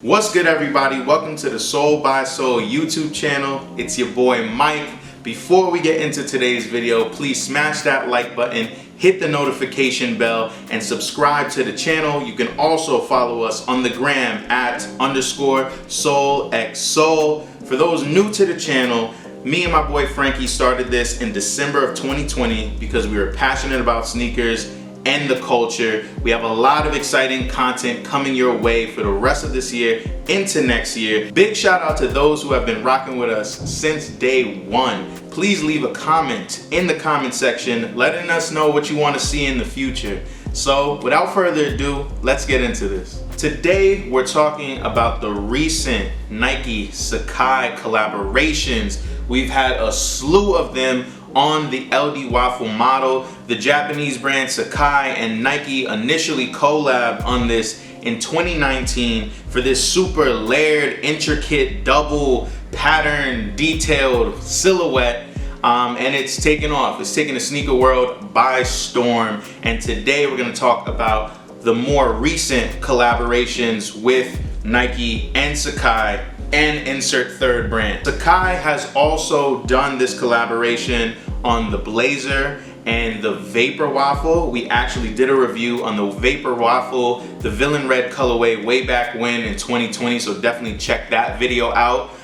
What's good, everybody? Welcome to the Soul by Soul YouTube channel. It's your boy Mike. Before we get into today's video, please smash that like button, hit the notification bell, and subscribe to the channel. You can also follow us on the gram at _SoulXSoul. For those new to the channel, me and my boy Frankie started this in December of 2020 because we were passionate about sneakers and the culture. We have a lot of exciting content coming your way for the rest of this year into next year. Big shout out to those who have been rocking with us since day one. Please leave a comment in the comment section letting us know what you want to see in the future. So without further ado, let's get into this. Today we're talking about the recent Nike Sacai collaborations. We've had a slew of them on the LD Waffle model. The Japanese brand Sacai and Nike initially collabed on this in 2019 for this super layered, intricate, double pattern, detailed silhouette. And it's taken off. It's taken the sneaker world by storm. And today we're going to talk about the more recent collaborations with Nike and Sacai, and insert third brand. Sacai has also done this collaboration on the Blazer and the Vapor Waffle. We actually did a review on the Vapor Waffle, the Villain Red colorway, way back when in 2020, so definitely check that video out.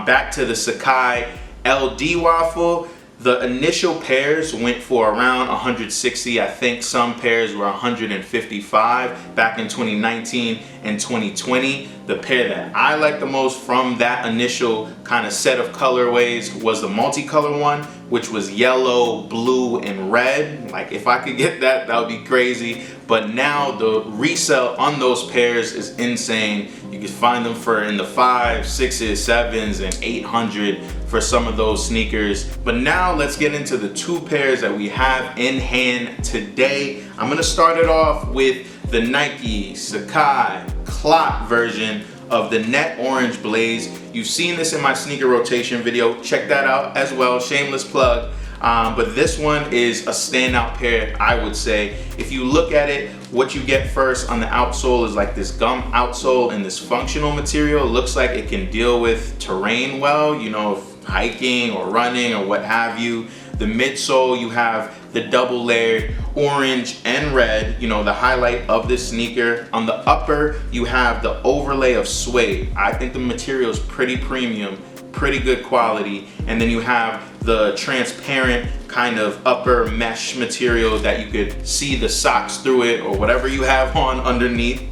Back to the Sacai LD Waffle. The initial pairs went for around 160. I think some pairs were 155 back in 2019 and 2020. The pair that I like the most from that initial kind of set of colorways was the multicolor one, which was yellow, blue, and red. Like, if I could get that, that would be crazy. But now the resale on those pairs is insane. You can find them for in the 5, 6s, 7s, and 800 for some of those sneakers. But now let's get into the two pairs that we have in hand today. I'm gonna start it off with the Nike Sacai Clot version of the Net Orange Blaze. You've seen this in my sneaker rotation video. Check that out as well, shameless plug. But this one is a standout pair, I would say. If you look at it, what you get first on the outsole is like this gum outsole and this functional material. It looks like it can deal with terrain well, you know, if hiking or running or what have you. The midsole, you have the double layered orange and red, you know, the highlight of this sneaker. On the upper, you have the overlay of suede. I think the material is pretty premium, pretty good quality. And then you have the transparent kind of upper mesh material that you could see the socks through it or whatever you have on underneath.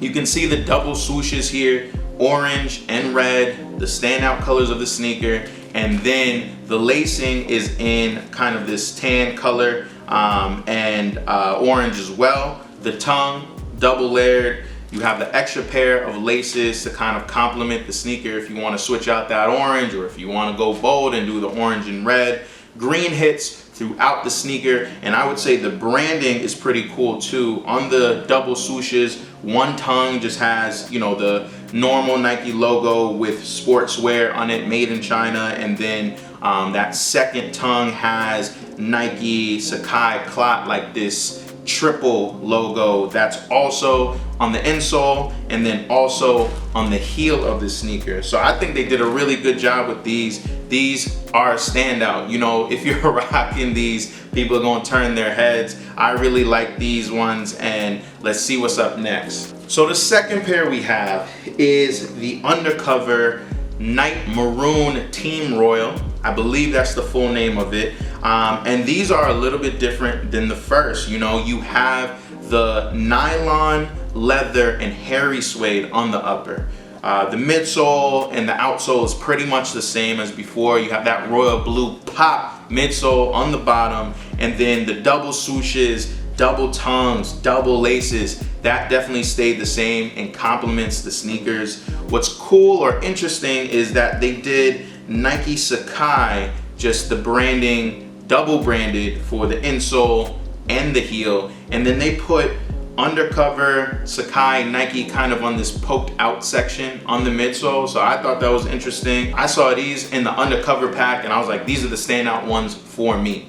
You can see the double swooshes here, orange and red, the standout colors of the sneaker. And then the lacing is in kind of this tan color and orange as well. The tongue, double layered. You have the extra pair of laces to kind of complement the sneaker if you want to switch out that orange, or if you want to go bold and do the orange and red. Green hits throughout the sneaker, and I would say the branding is pretty cool too. On the double swooshes, one tongue just has, you know, the normal Nike logo with sportswear on it, made in China, and then that second tongue has Nike Sacai Clot, like this triple logo that's also on the insole and then also on the heel of the sneaker. So I think they did a really good job with these. These are a standout. You know, if you're rocking these, people are gonna turn their heads. I really like these ones, and let's see what's up next. So the second pair we have is the Undercover Night Maroon Team Royal. I believe that's the full name of it. And these are a little bit different than the first. You know, you have the nylon, leather, and hairy suede on the upper. The midsole and the outsole is pretty much the same as before. You have that royal blue pop midsole on the bottom, and then the double swooshes, double tongues, double laces, that definitely stayed the same and complements the sneakers. What's cool or interesting is that they did Nike Sacai, just the branding double branded for the insole and the heel, and then they put Undercover Sacai Nike kind of on this poked out section on the midsole. So I thought that was interesting. I saw these in the Undercover pack and I was like, these are the standout ones for me.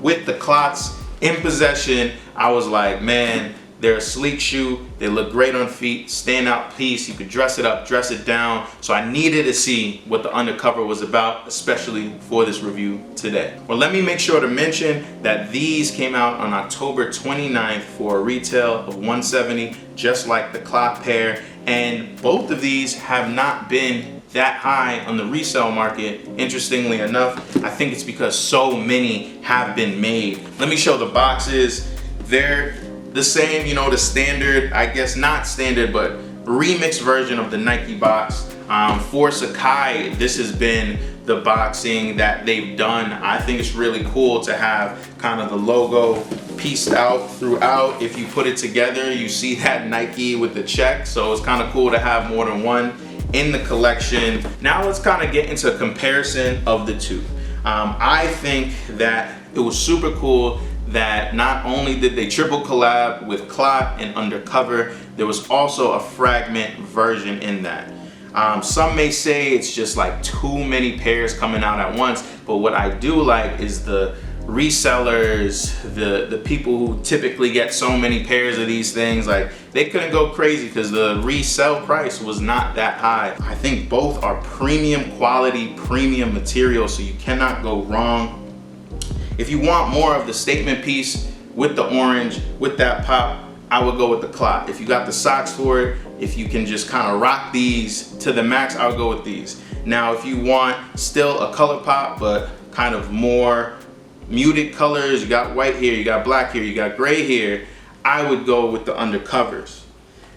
With the clots in possession, I was like, man, They're a sleek shoe. They look great on feet, standout piece. You could dress it up, dress it down. So I needed to see what the Undercover was about, especially for this review today. Well, let me make sure to mention that these came out on October 29th for a retail of $170, just like the CLOT pair. And both of these have not been that high on the resale market. Interestingly enough, I think it's because so many have been made. Let me show the boxes. They're the same, you know, the standard, I guess not standard, but remixed version of the Nike box. For Sacai, this has been the boxing that they've done. I think it's really cool to have kind of the logo pieced out throughout. If you put it together, you see that Nike with the check. So it's kind of cool to have more than one in the collection. Now let's kind of get into a comparison of the two. I think that it was super cool that not only did they triple collab with CLOT and Undercover, there was also a Fragment version in that. Some may say it's just like too many pairs coming out at once, but what I do like is the resellers, the people who typically get so many pairs of these things, like they couldn't go crazy because the resale price was not that high. I think both are premium quality, premium material, so you cannot go wrong. If you want more of the statement piece with the orange, with that pop, I would go with the CLOT. If you got the socks for it, if you can just kind of rock these to the max, I would go with these. Now, if you want still a color pop, but kind of more muted colors, you got white here, you got black here, you got gray here, I would go with the Undercovers.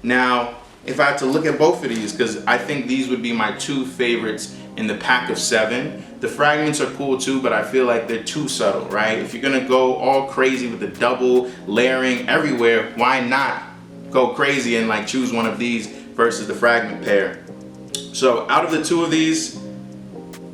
Now, if I had to look at both of these, because I think these would be my two favorites in the pack of 7. The Fragments are cool too, but I feel like they're too subtle, right? If you're gonna go all crazy with the double layering everywhere, why not go crazy and like choose one of these versus the Fragment pair? So out of the two of these,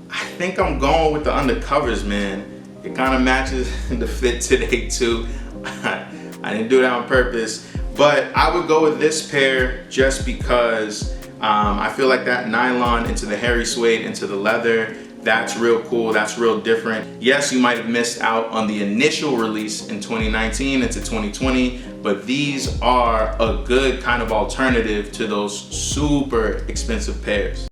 I think I'm going with the Undercovers, man. It kind of matches the fit today too. I didn't do that on purpose, but I would go with this pair just because I feel like that nylon into the hairy suede into the leather, that's real cool, that's real different. Yes, you might have missed out on the initial release in 2019 into 2020, but these are a good kind of alternative to those super expensive pairs.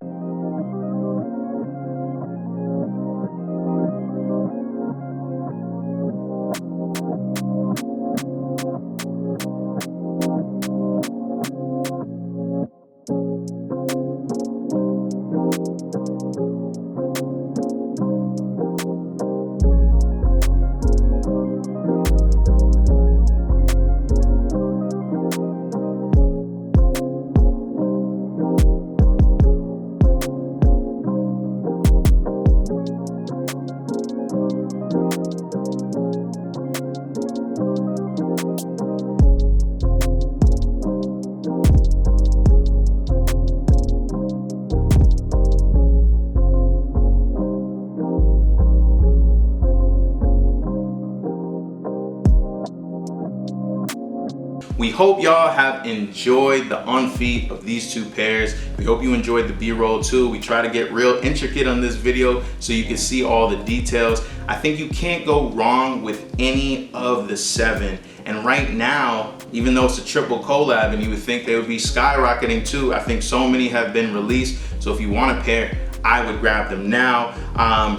We hope y'all have enjoyed the on feet of these two pairs. We hope you enjoyed the B-roll too. We try to get real intricate on this video so you can see all the details. I think you can't go wrong with any of the 7. And right now, even though it's a triple collab and you would think they would be skyrocketing too, I think so many have been released. So if you want a pair, I would grab them now.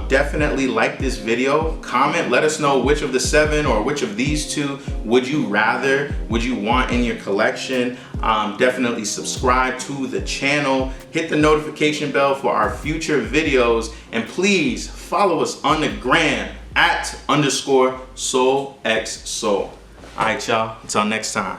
Definitely like this video, comment, let us know which of the 7 or which of these two would you want in your collection. Definitely subscribe to the channel, hit the notification bell for our future videos, and please follow us on the gram @_SoulXSoul. All right, y'all, until next time.